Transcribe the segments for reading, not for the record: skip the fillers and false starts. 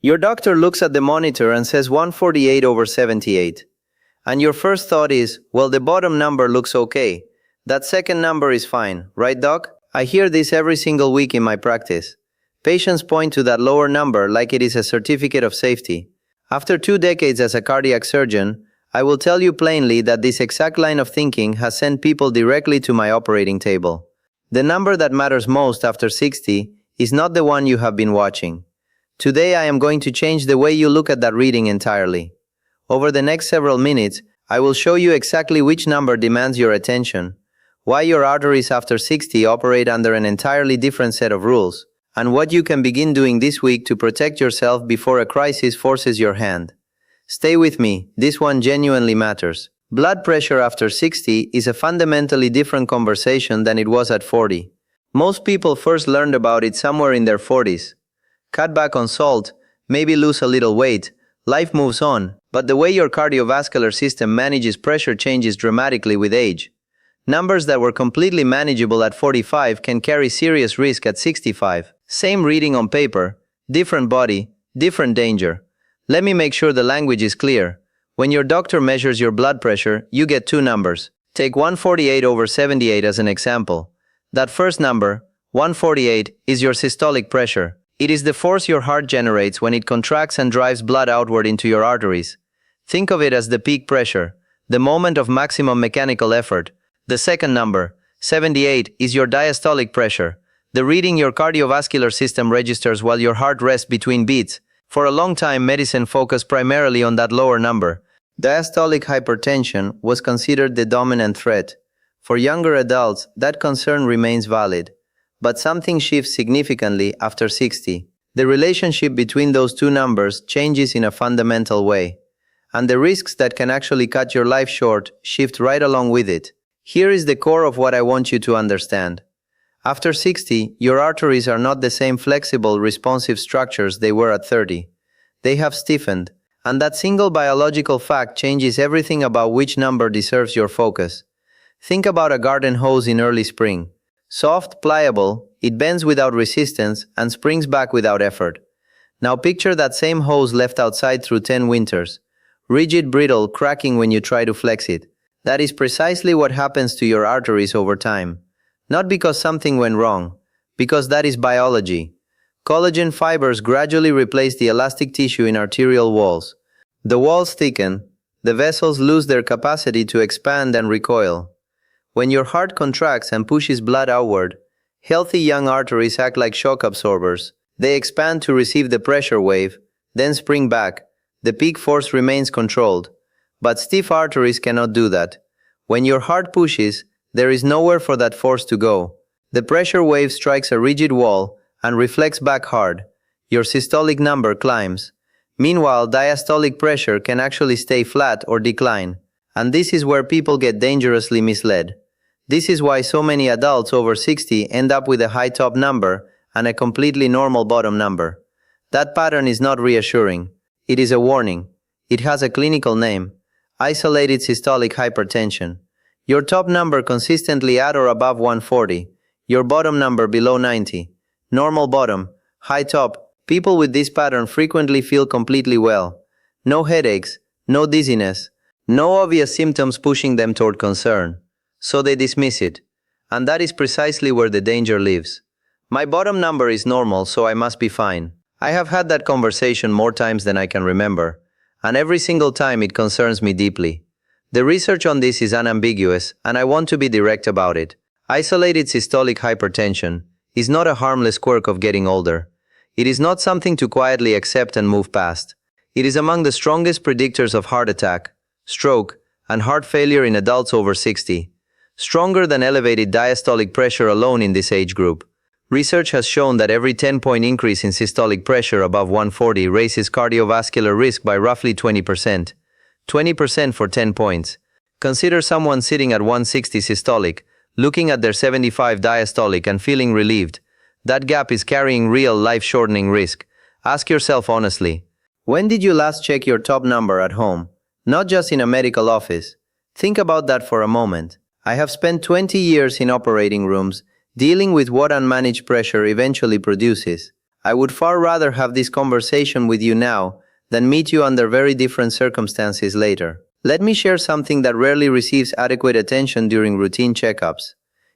Your doctor looks at the monitor and says 148/78. And your first thought is, well, the bottom number looks okay. That second number is fine, right, doc? I hear this every single week in my practice. Patients point to that lower number like it is a certificate of safety. After 2 decades as a cardiac surgeon, I will tell you plainly that this exact line of thinking has sent people directly to my operating table. The number that matters most after 60 is not the one you have been watching. Today I am going to change the way you look at that reading entirely. Over the next several minutes, I will show you exactly which number demands your attention, why your arteries after 60 operate under an entirely different set of rules, and what you can begin doing this week to protect yourself before a crisis forces your hand. Stay with me, this one genuinely matters. Blood pressure after 60 is a fundamentally different conversation than it was at 40. Most people first learned about it somewhere in their 40s. Cut back on salt, maybe lose a little weight, life moves on, but the way your cardiovascular system manages pressure changes dramatically with age. Numbers that were completely manageable at 45 can carry serious risk at 65. Same reading on paper, different body, different danger. Let me make sure the language is clear. When your doctor measures your blood pressure, you get 2 numbers. Take 148/78 as an example. That first number, 148, is your systolic pressure. It is the force your heart generates when it contracts and drives blood outward into your arteries. Think of it as the peak pressure, the moment of maximum mechanical effort. The second number, 78, is your diastolic pressure, the reading your cardiovascular system registers while your heart rests between beats. For a long time, medicine focused primarily on that lower number. Diastolic hypertension was considered the dominant threat. For younger adults, that concern remains valid. But something shifts significantly after 60. The relationship between those 2 numbers changes in a fundamental way. And the risks that can actually cut your life short shift right along with it. Here is the core of what I want you to understand. After 60, your arteries are not the same flexible, responsive structures they were at 30. They have stiffened, and that single biological fact changes everything about which number deserves your focus. Think about a garden hose in early spring. Soft, pliable, it bends without resistance and springs back without effort. Now picture that same hose left outside through 10 winters. Rigid, brittle, cracking when you try to flex it. That is precisely what happens to your arteries over time. Not because something went wrong, because that is biology. Collagen fibers gradually replace the elastic tissue in arterial walls. The walls thicken, the vessels lose their capacity to expand and recoil. When your heart contracts and pushes blood outward, healthy young arteries act like shock absorbers. They expand to receive the pressure wave, then spring back. The peak force remains controlled. But stiff arteries cannot do that. When your heart pushes, there is nowhere for that force to go. The pressure wave strikes a rigid wall and reflects back hard. Your systolic number climbs. Meanwhile, diastolic pressure can actually stay flat or decline. And this is where people get dangerously misled. This is why so many adults over 60 end up with a high top number and a completely normal bottom number. That pattern is not reassuring. It is a warning. It has a clinical name. Isolated systolic hypertension. Your top number consistently at or above 140. Your bottom number below 90. Normal bottom, high top. People with this pattern frequently feel completely well. No headaches, no dizziness, no obvious symptoms pushing them toward concern. So they dismiss it. And that is precisely where the danger lives. My bottom number is normal, so I must be fine. I have had that conversation more times than I can remember. And every single time it concerns me deeply. The research on this is unambiguous, and I want to be direct about it. Isolated systolic hypertension is not a harmless quirk of getting older. It is not something to quietly accept and move past. It is among the strongest predictors of heart attack, stroke, and heart failure in adults over 60. Stronger than elevated diastolic pressure alone in this age group. Research has shown that every 10-point increase in systolic pressure above 140 raises cardiovascular risk by roughly 20%. 20% for 10 points. Consider someone sitting at 160 systolic, looking at their 75 diastolic and feeling relieved. That gap is carrying real life-shortening risk. Ask yourself honestly, when did you last check your top number at home? Not just in a medical office. Think about that for a moment. I have spent 20 years in operating rooms, dealing with what unmanaged pressure eventually produces. I would far rather have this conversation with you now than meet you under very different circumstances later. Let me share something that rarely receives adequate attention during routine checkups.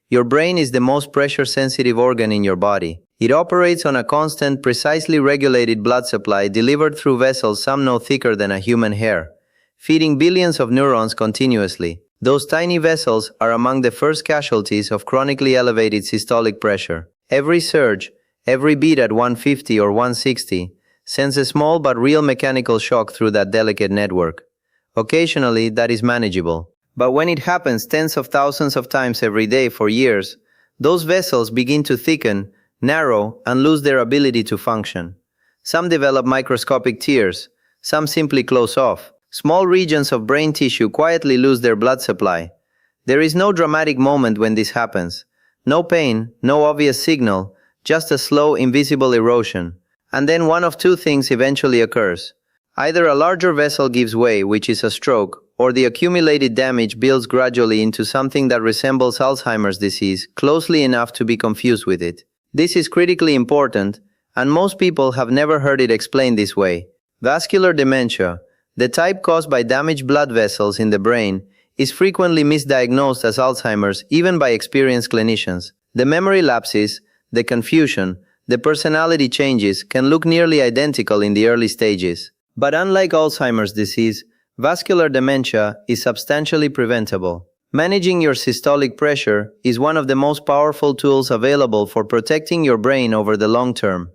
Your brain is the most pressure-sensitive organ in your body. It operates on a constant, precisely regulated blood supply delivered through vessels some no thicker than a human hair, feeding billions of neurons continuously. Those tiny vessels are among the first casualties of chronically elevated systolic pressure. Every surge, every beat at 150 or 160, sends a small but real mechanical shock through that delicate network. Occasionally, that is manageable. But when it happens tens of thousands of times every day for years, those vessels begin to thicken, narrow, and lose their ability to function. Some develop microscopic tears, some simply close off. Small regions of brain tissue quietly lose their blood supply. There is no dramatic moment when this happens. No pain, no obvious signal, just a slow, invisible erosion. And then one of two things eventually occurs. Either a larger vessel gives way, which is a stroke, or the accumulated damage builds gradually into something that resembles Alzheimer's disease, closely enough to be confused with it. This is critically important, and most people have never heard it explained this way. Vascular dementia, the type caused by damaged blood vessels in the brain, is frequently misdiagnosed as Alzheimer's even by experienced clinicians. The memory lapses, the confusion, the personality changes can look nearly identical in the early stages. But unlike Alzheimer's disease, vascular dementia is substantially preventable. Managing your systolic pressure is one of the most powerful tools available for protecting your brain over the long term.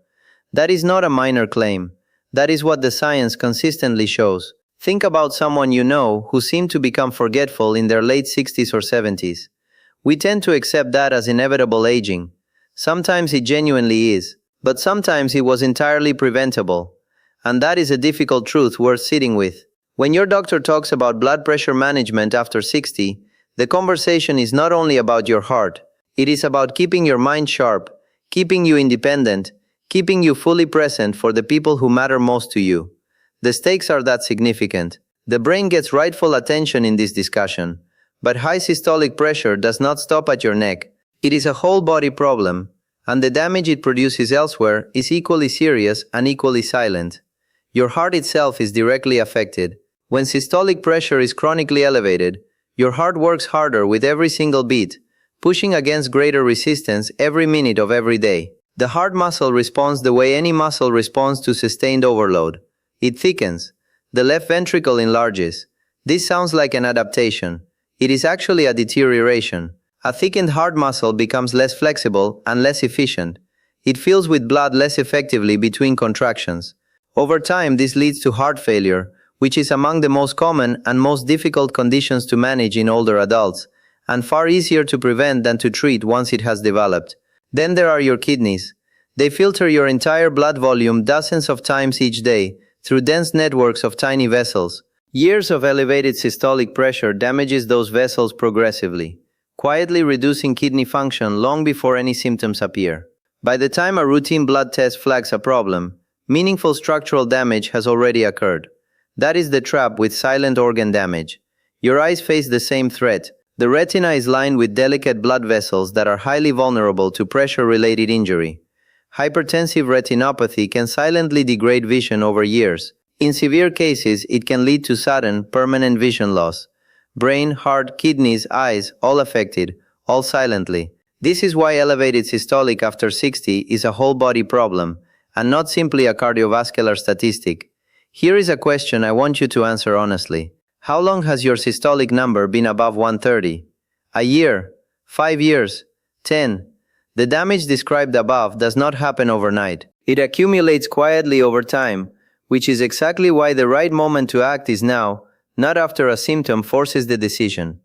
That is not a minor claim. That is what the science consistently shows. Think about someone you know who seemed to become forgetful in their late 60s or 70s. We tend to accept that as inevitable aging. Sometimes it genuinely is, but sometimes it was entirely preventable. And that is a difficult truth worth sitting with. When your doctor talks about blood pressure management after 60, the conversation is not only about your heart, it is about keeping your mind sharp, keeping you independent, keeping you fully present for the people who matter most to you. The stakes are that significant. The brain gets rightful attention in this discussion, but high systolic pressure does not stop at your neck. It is a whole body problem, and the damage it produces elsewhere is equally serious and equally silent. Your heart itself is directly affected. When systolic pressure is chronically elevated, your heart works harder with every single beat, pushing against greater resistance every minute of every day. The heart muscle responds the way any muscle responds to sustained overload. It thickens. The left ventricle enlarges. This sounds like an adaptation. It is actually a deterioration. A thickened heart muscle becomes less flexible and less efficient. It fills with blood less effectively between contractions. Over time, this leads to heart failure, which is among the most common and most difficult conditions to manage in older adults, and far easier to prevent than to treat once it has developed. Then there are your kidneys. They filter your entire blood volume dozens of times each day through dense networks of tiny vessels. Years of elevated systolic pressure damages those vessels progressively, quietly reducing kidney function long before any symptoms appear. By the time a routine blood test flags a problem, meaningful structural damage has already occurred. That is the trap with silent organ damage. Your eyes face the same threat. The retina is lined with delicate blood vessels that are highly vulnerable to pressure-related injury. Hypertensive retinopathy can silently degrade vision over years. In severe cases, it can lead to sudden, permanent vision loss. Brain, heart, kidneys, eyes, all affected, all silently. This is why elevated systolic after 60 is a whole-body problem, and not simply a cardiovascular statistic. Here is a question I want you to answer honestly. How long has your systolic number been above 130? A year? 5 years? 10? The damage described above does not happen overnight. It accumulates quietly over time, which is exactly why the right moment to act is now, not after a symptom forces the decision.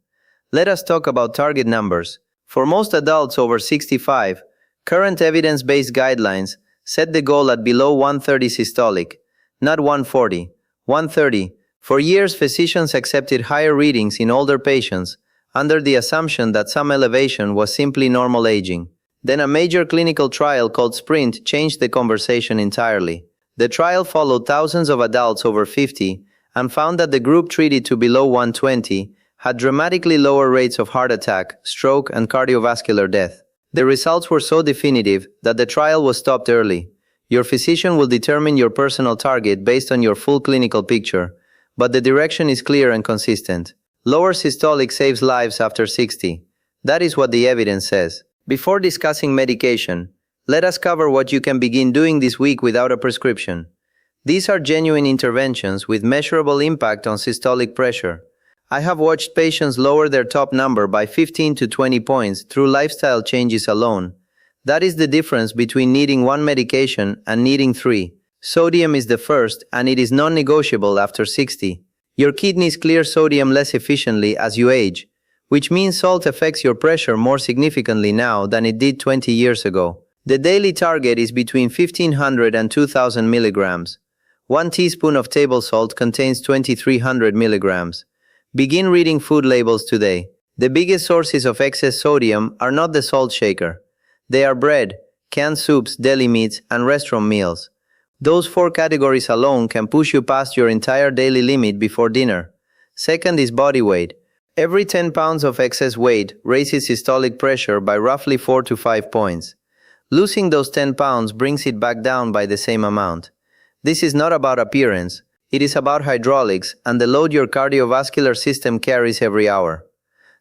Let us talk about target numbers. For most adults over 65, current evidence-based guidelines set the goal at below 130 systolic, not 140, 130. For years, physicians accepted higher readings in older patients under the assumption that some elevation was simply normal aging. Then a major clinical trial called SPRINT changed the conversation entirely. The trial followed thousands of adults over 50 and found that the group treated to below 120 had dramatically lower rates of heart attack, stroke, and cardiovascular death. The results were so definitive that the trial was stopped early. Your physician will determine your personal target based on your full clinical picture, but the direction is clear and consistent. Lower systolic saves lives after 60. That is what the evidence says. Before discussing medication, let us cover what you can begin doing this week without a prescription. These are genuine interventions with measurable impact on systolic pressure. I have watched patients lower their top number by 15 to 20 points through lifestyle changes alone. That is the difference between needing one medication and needing three. Sodium is the first, and it is non-negotiable after 60. Your kidneys clear sodium less efficiently as you age, which means salt affects your pressure more significantly now than it did 20 years ago. The daily target is between 1500 and 2000 milligrams. 1 teaspoon of table salt contains 2300 milligrams. Begin reading food labels today. The biggest sources of excess sodium are not the salt shaker. They are bread, canned soups, deli meats, and restaurant meals. Those 4 categories alone can push you past your entire daily limit before dinner. Second is body weight. Every 10 pounds of excess weight raises systolic pressure by roughly 4 to 5 points. Losing those 10 pounds brings it back down by the same amount. This is not about appearance. It is about hydraulics and the load your cardiovascular system carries every hour.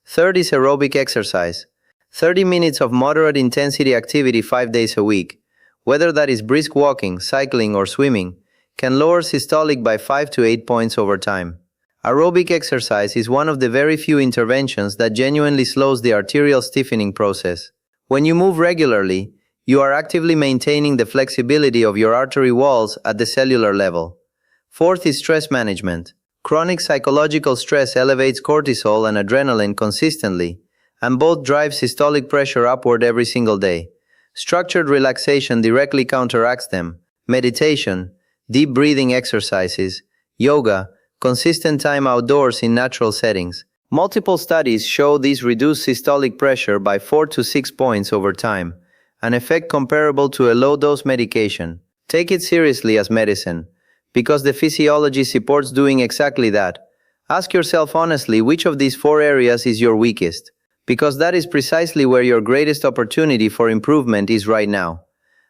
Third is aerobic exercise. 30 minutes of moderate intensity activity 5 days a week, whether that is brisk walking, cycling, or swimming, can lower systolic by 5 to 8 points over time. Aerobic exercise is one of the very few interventions that genuinely slows the arterial stiffening process. When you move regularly, you are actively maintaining the flexibility of your artery walls at the cellular level. Fourth is stress management. Chronic psychological stress elevates cortisol and adrenaline consistently, and both drive systolic pressure upward every single day. Structured relaxation directly counteracts them. Meditation, deep breathing exercises, yoga, consistent time outdoors in natural settings. Multiple studies show these reduce systolic pressure by 4 to 6 points over time, an effect comparable to a low-dose medication. Take it seriously as medicine, because the physiology supports doing exactly that. Ask yourself honestly which of these 4 areas is your weakest, because that is precisely where your greatest opportunity for improvement is right now.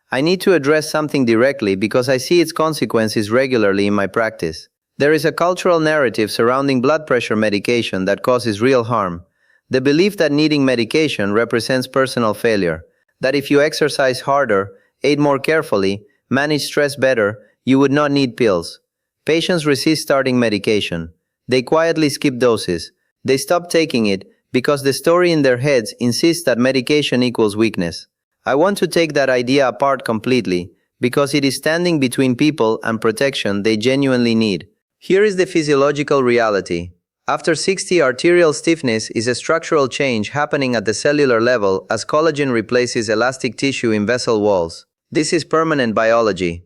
I need to address something directly because I see its consequences regularly in my practice. There is a cultural narrative surrounding blood pressure medication that causes real harm. The belief that needing medication represents personal failure, that if you exercise harder, ate more carefully, manage stress better, you would not need pills. Patients resist starting medication. They quietly skip doses. They stop taking it because the story in their heads insists that medication equals weakness. I want to take that idea apart completely because it is standing between people and protection they genuinely need. Here is the physiological reality. After 60, arterial stiffness is a structural change happening at the cellular level as collagen replaces elastic tissue in vessel walls. This is permanent biology.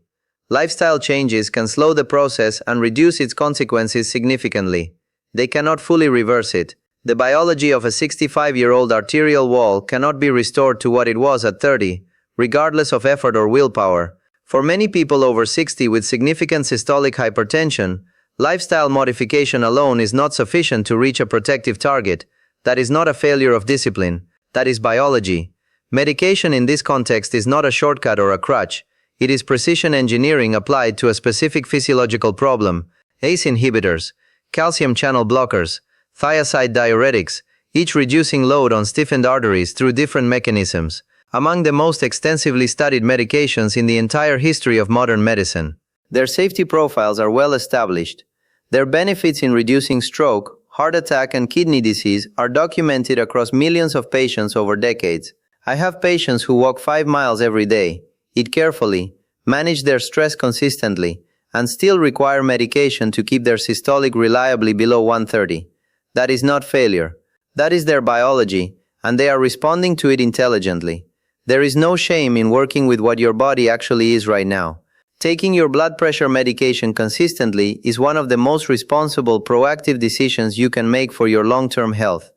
Lifestyle changes can slow the process and reduce its consequences significantly. They cannot fully reverse it. The biology of a 65-year-old arterial wall cannot be restored to what it was at 30, regardless of effort or willpower. For many people over 60 with significant systolic hypertension, lifestyle modification alone is not sufficient to reach a protective target. That is not a failure of discipline. That is biology. Medication in this context is not a shortcut or a crutch. It is precision engineering applied to a specific physiological problem. ACE inhibitors, calcium channel blockers, thiazide diuretics, each reducing load on stiffened arteries through different mechanisms, among the most extensively studied medications in the entire history of modern medicine. Their safety profiles are well established. Their benefits in reducing stroke, heart attack, and kidney disease are documented across millions of patients over decades. I have patients who walk 5 miles every day, eat carefully, manage their stress consistently, and still require medication to keep their systolic reliably below 130. That is not failure. That is their biology, and they are responding to it intelligently. There is no shame in working with what your body actually is right now. Taking your blood pressure medication consistently is one of the most responsible, proactive decisions you can make for your long-term health.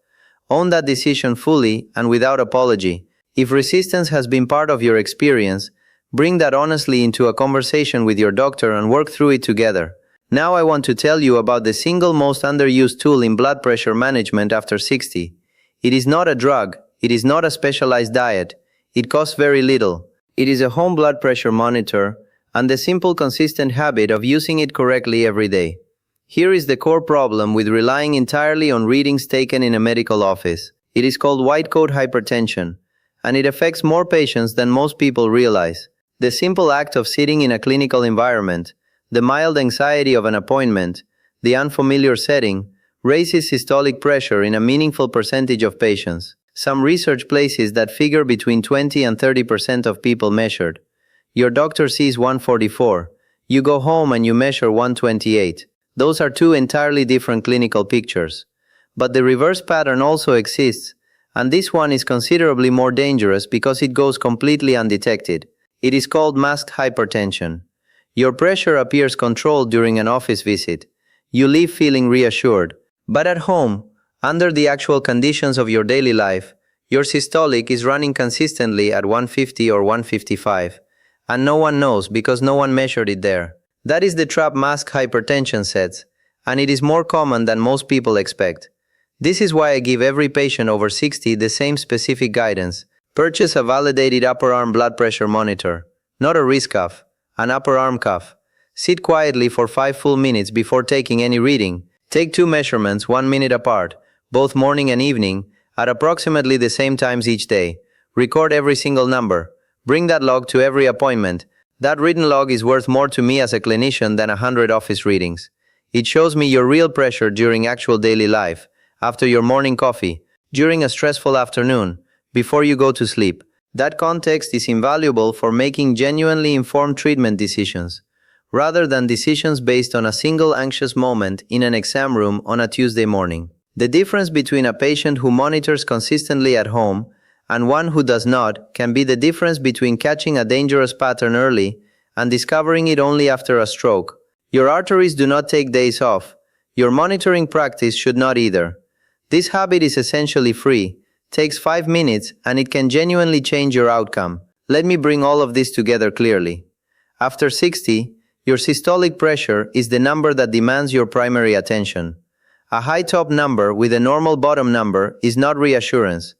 Own that decision fully and without apology. If resistance has been part of your experience, bring that honestly into a conversation with your doctor and work through it together. Now I want to tell you about the single most underused tool in blood pressure management after 60. It is not a drug. It is not a specialized diet. It costs very little. It is a home blood pressure monitor and the simple consistent habit of using it correctly every day. Here is the core problem with relying entirely on readings taken in a medical office. It is called white coat hypertension, and it affects more patients than most people realize. The simple act of sitting in a clinical environment, the mild anxiety of an appointment, the unfamiliar setting, raises systolic pressure in a meaningful percentage of patients. Some research places that figure between 20 and 30% of people measured. Your doctor sees 144. You go home and you measure 128. Those are two entirely different clinical pictures. But the reverse pattern also exists, and this one is considerably more dangerous because it goes completely undetected. It is called masked hypertension. Your pressure appears controlled during an office visit. You leave feeling reassured. But at home, under the actual conditions of your daily life, your systolic is running consistently at 150 or 155, and no one knows because no one measured it there. That is the trap masked hypertension sets, and it is more common than most people expect. This is why I give every patient over 60 the same specific guidance. Purchase a validated upper arm blood pressure monitor, not a wrist cuff, an upper arm cuff. Sit quietly for 5 full minutes before taking any reading. Take 2 measurements 1 minute apart, both morning and evening, at approximately the same times each day. Record every single number. Bring that log to every appointment. That written log is worth more to me as a clinician than 100 office readings. It shows me your real pressure during actual daily life, after your morning coffee, during a stressful afternoon, before you go to sleep. That context is invaluable for making genuinely informed treatment decisions, rather than decisions based on a single anxious moment in an exam room on a Tuesday morning. The difference between a patient who monitors consistently at home and one who does not can be the difference between catching a dangerous pattern early and discovering it only after a stroke. Your arteries do not take days off. Your monitoring practice should not either. This habit is essentially free, takes 5 minutes, and it can genuinely change your outcome. Let me bring all of this together clearly. After 60, your systolic pressure is the number that demands your primary attention. A high top number with a normal bottom number is not reassurance.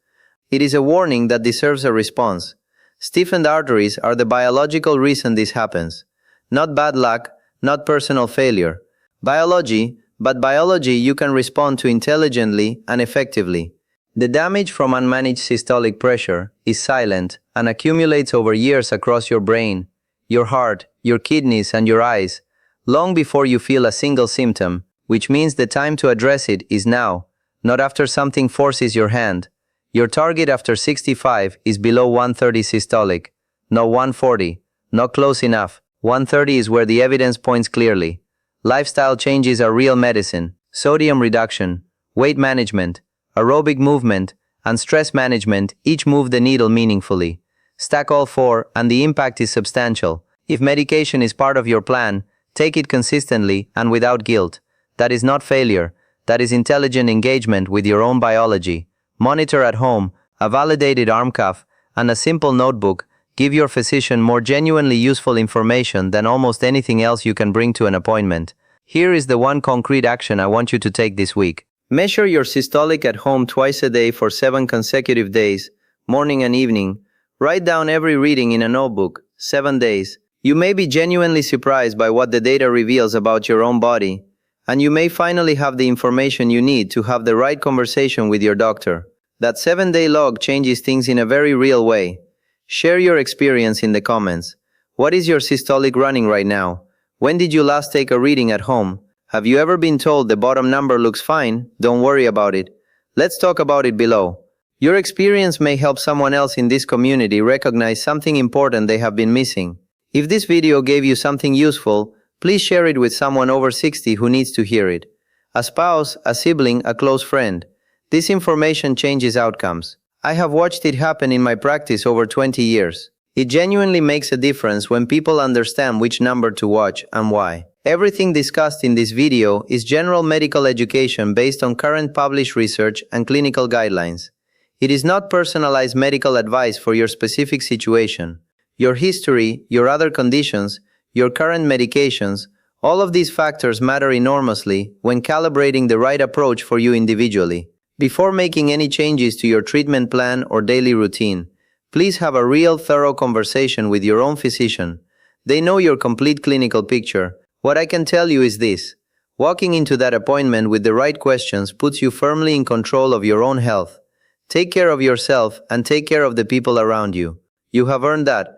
It is a warning that deserves a response. Stiffened arteries are the biological reason this happens. Not bad luck, not personal failure. Biology you can respond to intelligently and effectively. The damage from unmanaged systolic pressure is silent and accumulates over years across your brain, your heart, your kidneys, and your eyes, long before you feel a single symptom, which means the time to address it is now, not after something forces your hand. Your target after 65 is below 130 systolic, not 140, not close enough. 130 is where the evidence points clearly. Lifestyle changes are real medicine. Sodium reduction, weight management, aerobic movement, and stress management each move the needle meaningfully. Stack all 4 and the impact is substantial. If medication is part of your plan, take it consistently and without guilt. That is not failure. That is intelligent engagement with your own biology. Monitor at home, a validated arm cuff, and a simple notebook give your physician more genuinely useful information than almost anything else you can bring to an appointment. Here is the one concrete action I want you to take this week. Measure your systolic at home twice a day for 7 consecutive days, morning and evening. Write down every reading in a notebook, 7 days. You may be genuinely surprised by what the data reveals about your own body, and you may finally have the information you need to have the right conversation with your doctor. That 7-day log changes things in a very real way. Share your experience in the comments. What is your systolic running right now? When did you last take a reading at home? Have you ever been told the bottom number looks fine? Don't worry about it. Let's talk about it below. Your experience may help someone else in this community recognize something important they have been missing. If this video gave you something useful, please share it with someone over 60 who needs to hear it. A spouse, a sibling, a close friend. This information changes outcomes. I have watched it happen in my practice over 20 years. It genuinely makes a difference when people understand which number to watch and why. Everything discussed in this video is general medical education based on current published research and clinical guidelines. It is not personalized medical advice for your specific situation. Your history, your other conditions, your current medications, all of these factors matter enormously when calibrating the right approach for you individually. Before making any changes to your treatment plan or daily routine, please have a real thorough conversation with your own physician. They know your complete clinical picture. What I can tell you is this. Walking into that appointment with the right questions puts you firmly in control of your own health. Take care of yourself and take care of the people around you. You have earned that.